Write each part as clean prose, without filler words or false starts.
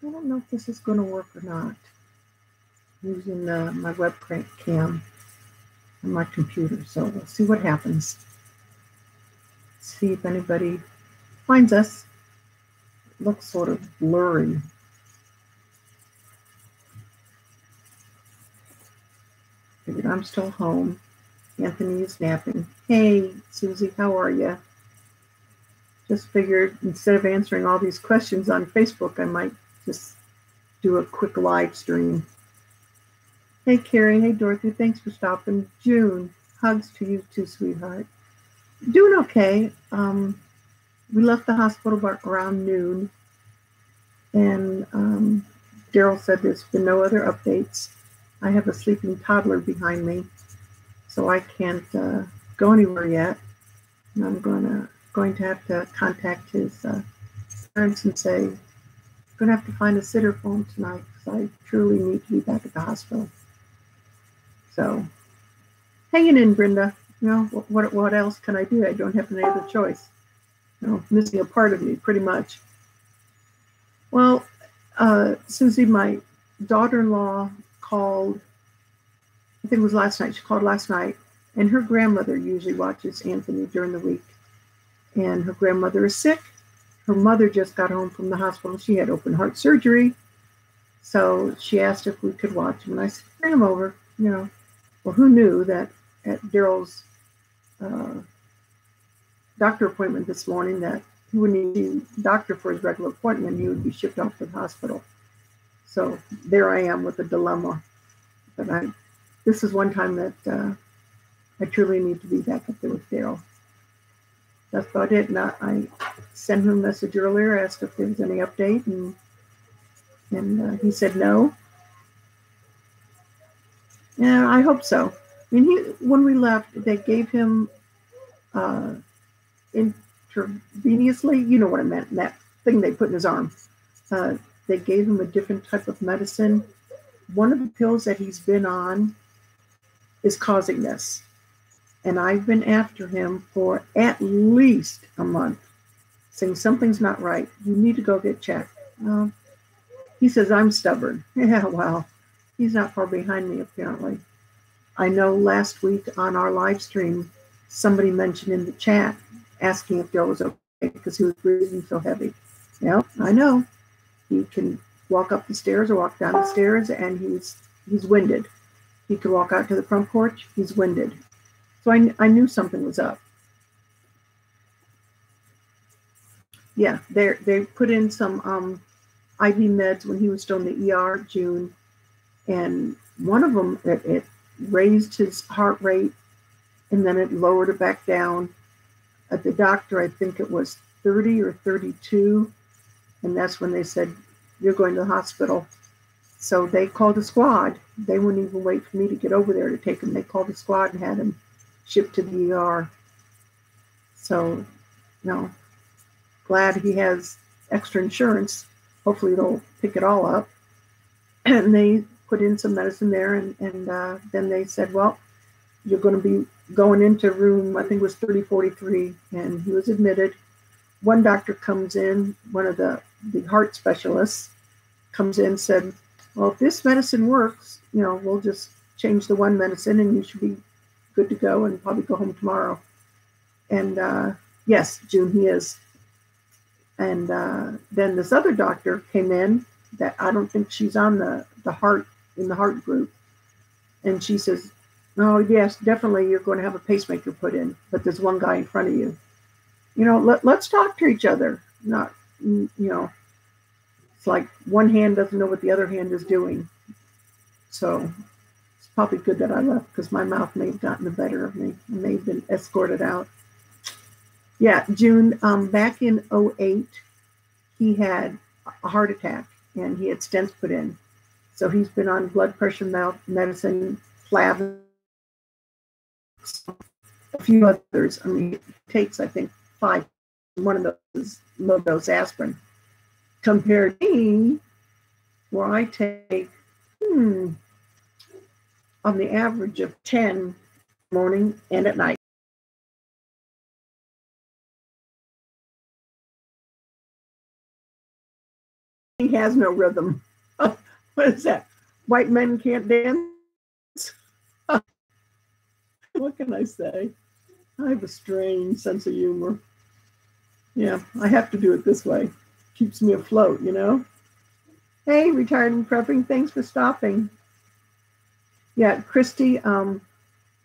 I don't know if this is going to work or not. I'm using my webcam on my computer, so we'll see what happens. See if anybody finds us. It looks sort of blurry. Figured I'm still home. Anthony is napping. Hey, Susie, how are you? Just figured instead of answering all these questions on Facebook, I might just do a quick live stream. Hey, Carrie. Hey, Dorothy. Thanks for stopping. June, hugs to you too, sweetheart. Doing okay. We left the hospital around noon, and Daryl said there's been no other updates. I have a sleeping toddler behind me, so I can't go anywhere yet. And I'm going to have to contact his parents and say, I'm going to have to find a sitter for him tonight because I truly need to be back at the hospital. So, hanging in, Brenda. You know, what else can I do? I don't have any other choice. You know, missing a part of me, pretty much. Well, Susie, my daughter-in-law called, I think it was last night. She called last night, and her grandmother usually watches Anthony during the week. And her grandmother is sick. Her mother just got home from the hospital. She had open heart surgery. So she asked if we could watch him. And I said, bring him over, you know. Well, who knew that at Daryl's doctor appointment this morning that he wouldn't need a doctor for his regular appointment. He would be shipped off to the hospital. So there I am with a dilemma. But this is one time that I truly need to be back up there with Daryl. That's about it. And I sent him a message earlier, asked if there was any update, and he said no. Yeah, I hope so. I mean, when we left, they gave him intravenously, you know what I meant, that thing they put in his arm. They gave him a different type of medicine. One of the pills that he's been on is causing this. And I've been after him for at least a month, saying something's not right. You need to go get checked. He says, I'm stubborn. Yeah, well, he's not far behind me, apparently. I know last week on our live stream, somebody mentioned in the chat asking if Daryl was okay because he was breathing so heavy. Yeah, I know. He can walk up the stairs or walk down the stairs, and he's winded. He could walk out to the front porch. He's winded. So I knew something was up. Yeah, they put in some IV meds when he was still in the ER, June, and one of them, it raised his heart rate, and then it lowered it back down. At the doctor, I think it was 30 or 32, and that's when they said, you're going to the hospital. So they called a squad. They wouldn't even wait for me to get over there to take him. They called the squad and had him shipped to the ER. So, glad he has extra insurance. Hopefully they'll pick it all up. And they put in some medicine there, and then they said, well, you're going to be going into room, I think it was 3043, and he was admitted. One doctor comes in, one of the heart specialists comes in and said, well, if this medicine works, we'll just change the one medicine and you should be good to go and probably go home tomorrow. And yes, June, he is. And then this other doctor came in that I don't think she's on the heart, in the heart group. And she says, oh, yes, definitely you're going to have a pacemaker put in, but there's one guy in front of you. Let's talk to each other. Not, it's like one hand doesn't know what the other hand is doing. So it's probably good that I left because my mouth may have gotten the better of me. I may have been escorted out. Yeah, June, back in 2008, he had a heart attack and he had stents put in. So he's been on blood pressure medicine, Flav, a few others. I mean, it takes, I think, 5. One of those is low-dose aspirin. Compared to me, where I take, on the average of 10 morning and at night. has no rhythm. What is that? White men can't dance? What can I say? I have a strange sense of humor. Yeah, I have to do it this way. Keeps me afloat, you know? Hey, retired and prepping, thanks for stopping. Yeah, Christy,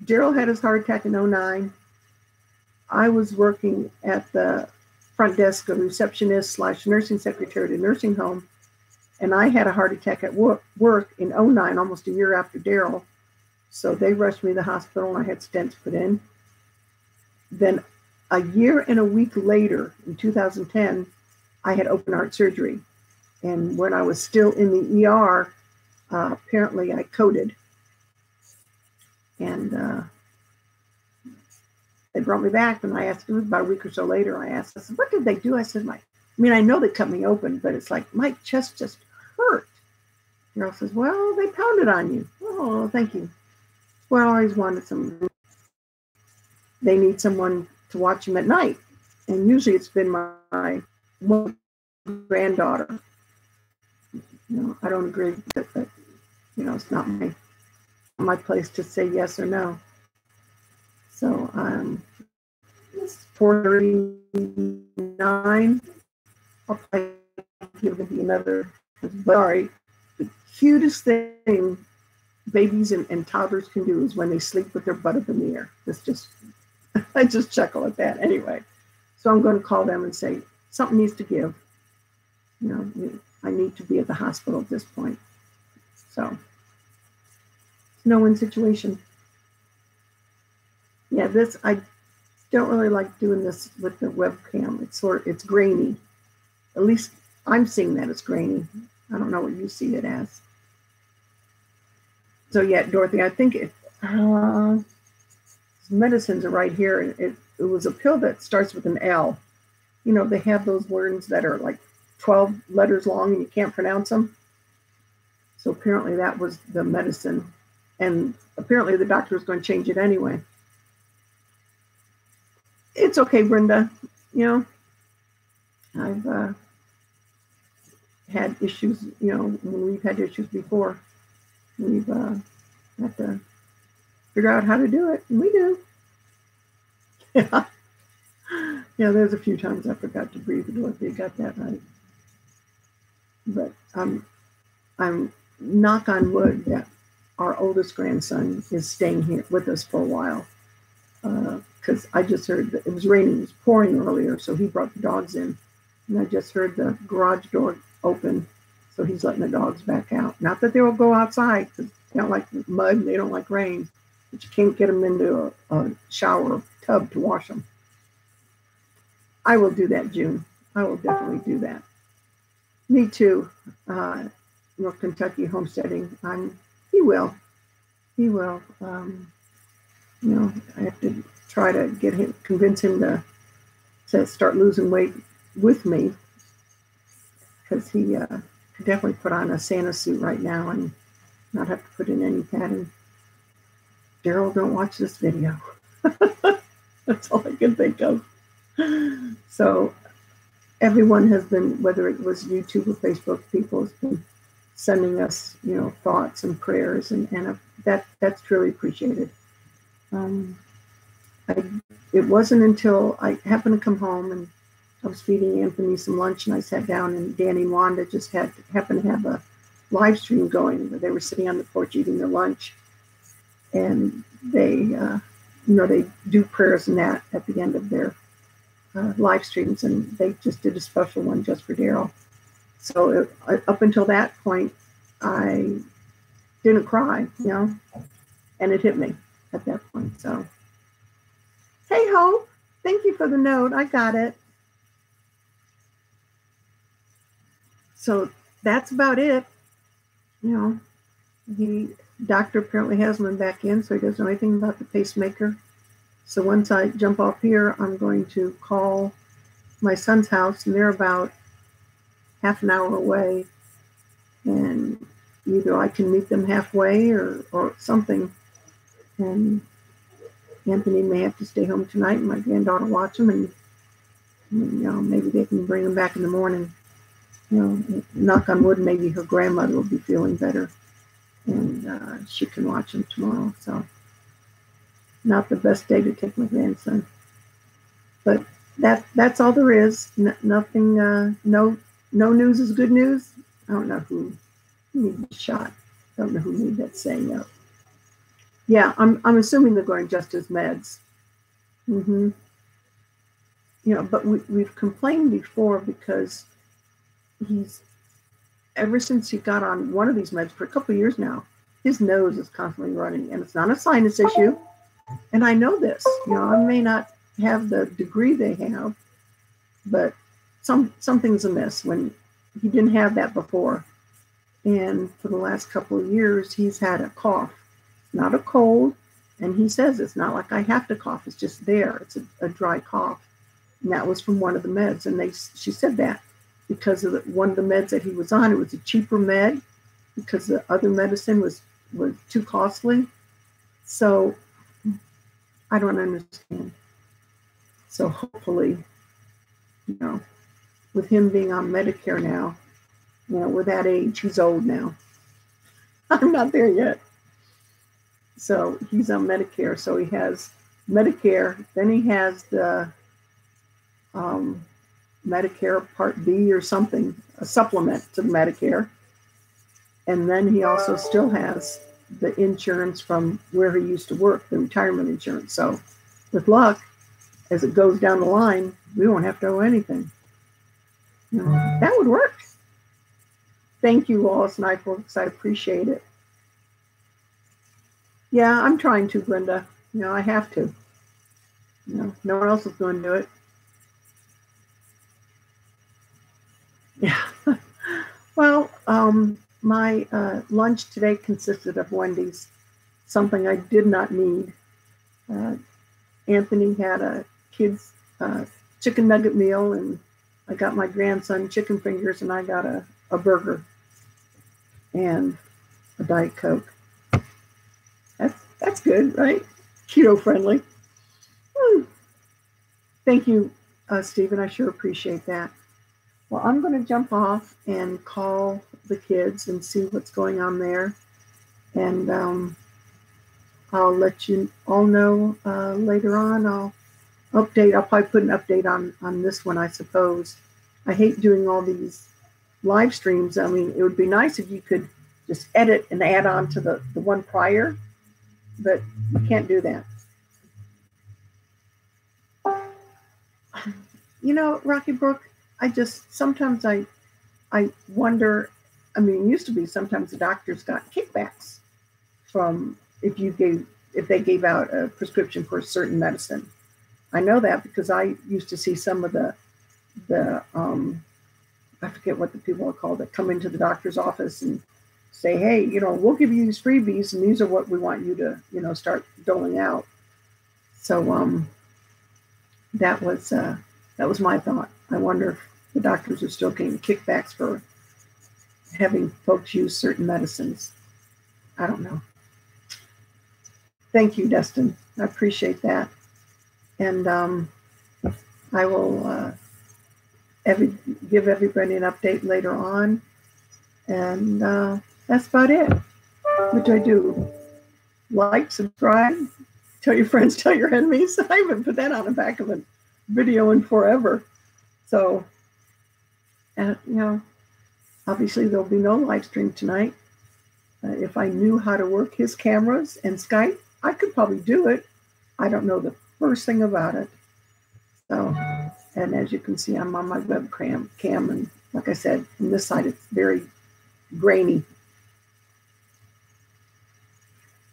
Daryl had his heart attack in 2009. I was working at the front desk, a receptionist / nursing secretary at a nursing home, and I had a heart attack at work in 2009, almost a year after Daryl. So they rushed me to the hospital and I had stents put in. Then a year and a week later, in 2010, I had open heart surgery. And when I was still in the ER, apparently I coded. And they brought me back, and I asked them about a week or so later, I said, what did they do? I said, I know they cut me open, but it's like my chest just hurt. Daryl says, well, they pounded on you. Oh, thank you. Well, I always wanted some. They need someone to watch them at night. And usually it's been my one granddaughter. I don't agree with it, but, it's not my place to say yes or no. So it's 4:39. I'll probably give it another. Sorry. The cutest thing babies and toddlers can do is when they sleep with their butt up in the air. I just chuckle at that anyway. So I'm going to call them and say, something needs to give. I need to be at the hospital at this point. So it's a no-win situation. Yeah, I don't really like doing this with the webcam. It's grainy. At least I'm seeing that it's grainy. I don't know what you see it as. So yeah, Dorothy, I think medicines are right here. It was a pill that starts with an L. They have those words that are like 12 letters long and you can't pronounce them. So apparently that was the medicine. And apparently the doctor was going to change it anyway. It's okay, Brenda. I've had issues, when we've had issues before. We've had to figure out how to do it, and we do. Yeah. Yeah, there's a few times I forgot to breathe. Dorothy got that right. But I'm knock on wood that our oldest grandson is staying here with us for a while. Because I just heard that it was raining, it was pouring earlier, so he brought the dogs in. And I just heard the garage door open, so he's letting the dogs back out. Not that they will go outside, because they don't like mud and they don't like rain, but you can't get them into a shower or tub to wash them. I will do that, June. I will definitely do that. Me too. North Kentucky homesteading. He will. He will. I have to try to convince him to start losing weight with me, because he could definitely put on a Santa suit right now and not have to put in any padding. Daryl, don't watch this video. That's all I can think of. So everyone has been, whether it was YouTube or Facebook, people have been sending us, thoughts and prayers, and that's truly appreciated. It wasn't until I happened to come home and I was feeding Anthony some lunch, and I sat down, and Danny and Wanda just happened to have a live stream going where they were sitting on the porch eating their lunch, and they they do prayers and that at the end of their live streams, and they just did a special one just for Daryl. So up until that point, I didn't cry, and it hit me at that point. So, hey, Hope, thank you for the note. I got it. So that's about it. The doctor apparently has him back in, so he doesn't know anything about the pacemaker. So once I jump off here, I'm going to call my son's house, and they're about half an hour away. And either I can meet them halfway or something. And Anthony may have to stay home tonight, and my granddaughter watch him, and maybe they can bring him back in the morning. knock on wood, maybe her grandmother will be feeling better, and she can watch him tomorrow. So, not the best day to take my grandson, but that's all there is. Nothing. No news is good news. I don't know who needs a shot. I don't know who made that saying up. Yeah, I'm assuming they're going just as meds. Mm-hmm. But we've complained before because he's, ever since he got on one of these meds for a couple of years now, his nose is constantly running, and it's not a sinus issue. And I know this. I may not have the degree they have, but something's amiss when he didn't have that before. And for the last couple of years, he's had a cough, not a cold. And he says it's not like I have to cough. It's just there. It's a dry cough. And that was from one of the meds. And she said that because of one of the meds that he was on, it was a cheaper med because the other medicine was too costly. So I don't understand. So hopefully, with him being on Medicare now, we're that age, he's old now. I'm not there yet. So he's on Medicare. So he has Medicare, then he has the Medicare Part B or something, a supplement to Medicare. And then he also still has the insurance from where he used to work, the retirement insurance. So with luck, as it goes down the line, we won't have to owe anything. That would work. Thank you, Wallace Nyfolks. I appreciate it. Yeah, I'm trying to, Brenda. I have to. No one else is going to do it. Yeah. Well, my lunch today consisted of Wendy's, something I did not need. Anthony had a kid's chicken nugget meal, and I got my grandson chicken fingers, and I got a burger and a Diet Coke. That's good, right? Keto friendly. Thank you, Stephen. I sure appreciate that. Well, I'm going to jump off and call the kids and see what's going on there. And I'll let you all know later on. I'll probably put an update on this one, I suppose. I hate doing all these live streams. I mean, it would be nice if you could just edit and add on to the one prior, but you can't do that. Rocky Brook, sometimes I wonder, I mean, it used to be sometimes the doctors got kickbacks from if they gave out a prescription for a certain medicine. I know that because I used to see some of the I forget what the people are called that come into the doctor's office and say, hey, we'll give you these freebies and these are what we want you to, start doling out. So that was my thought. I wonder if the doctors are still getting kickbacks for having folks use certain medicines. I don't know. Thank you, Destin. I appreciate that. And I will give everybody an update later on. And that's about it. What do I do? Like, subscribe, tell your friends, tell your enemies. I haven't put that on the back of a video in forever. So, obviously there'll be no live stream tonight. If I knew how to work his cameras and Skype, I could probably do it. I don't know the first thing about it. So, and as you can see, I'm on my webcam, and like I said, from this side, it's very grainy.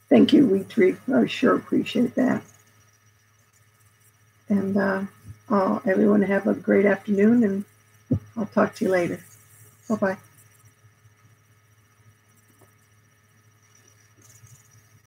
Thank you, Wheat Tree. I sure appreciate that. And everyone have a great afternoon, and I'll talk to you later. Bye-bye.